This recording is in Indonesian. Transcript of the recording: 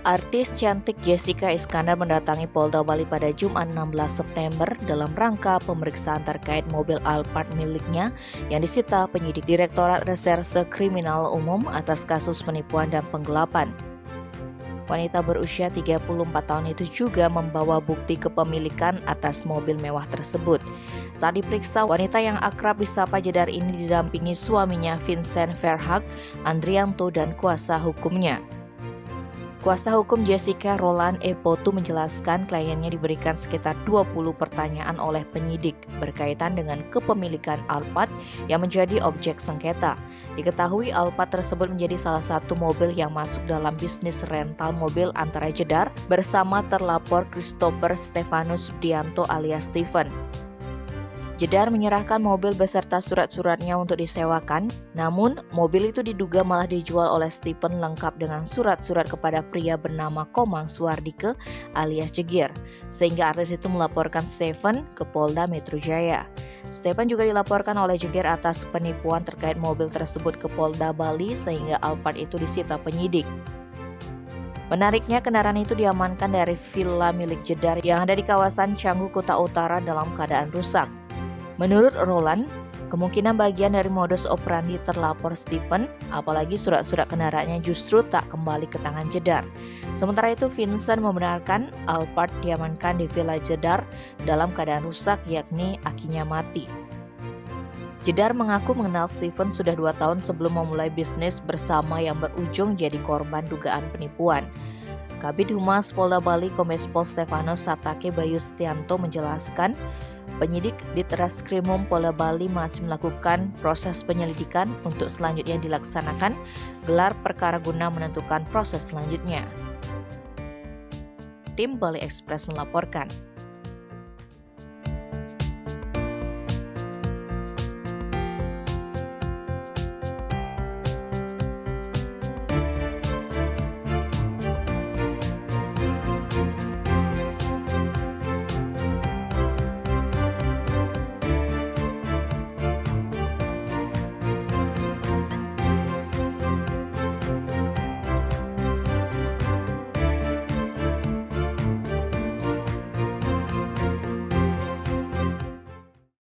Artis cantik Jessica Iskandar mendatangi Polda Bali pada Jumat 16 September dalam rangka pemeriksaan terkait mobil Alphard miliknya yang disita penyidik Direktorat Reserse Kriminal Umum atas kasus penipuan dan penggelapan. Wanita berusia 34 tahun itu juga membawa bukti kepemilikan atas mobil mewah tersebut. Saat diperiksa, wanita yang akrab disapa Jedar ini didampingi suaminya Vincent Verhaak, Andrianto, dan kuasa hukumnya. Kuasa hukum Jessica, Roland Epotu, menjelaskan kliennya diberikan sekitar 20 pertanyaan oleh penyidik berkaitan dengan kepemilikan Alphard yang menjadi objek sengketa. Diketahui Alphard tersebut menjadi salah satu mobil yang masuk dalam bisnis rental mobil antara Jedar bersama terlapor Christopher Stefanus Sudianto alias Stephen. Jedar menyerahkan mobil beserta surat-suratnya untuk disewakan, namun mobil itu diduga malah dijual oleh Stephen lengkap dengan surat-surat kepada pria bernama Komang Suardike alias Jegir, sehingga artis itu melaporkan Stephen ke Polda Metro Jaya. Stephen juga dilaporkan oleh Jegir atas penipuan terkait mobil tersebut ke Polda Bali sehingga Alphard itu disita penyidik. Menariknya, kendaraan itu diamankan dari villa milik Jedar yang ada di kawasan Canggu, Kuta Utara dalam keadaan rusak. Menurut Roland, kemungkinan bagian dari modus operandi terlapor Stephen, apalagi surat-surat kendaraannya justru tak kembali ke tangan Jedar. Sementara itu, Vincent membenarkan Alphard diamankan di Villa Jedar dalam keadaan rusak, yakni akinya mati. Jedar mengaku mengenal Stephen sudah 2 tahun sebelum memulai bisnis bersama yang berujung jadi korban dugaan penipuan. Kabid Humas Polda Bali Kombes Pol Stefanus Satake Bayu Setianto menjelaskan, penyidik di Treskrimum Polda Bali masih melakukan proses penyelidikan untuk selanjutnya dilaksanakan gelar perkara guna menentukan proses selanjutnya. Tim Bali Express melaporkan.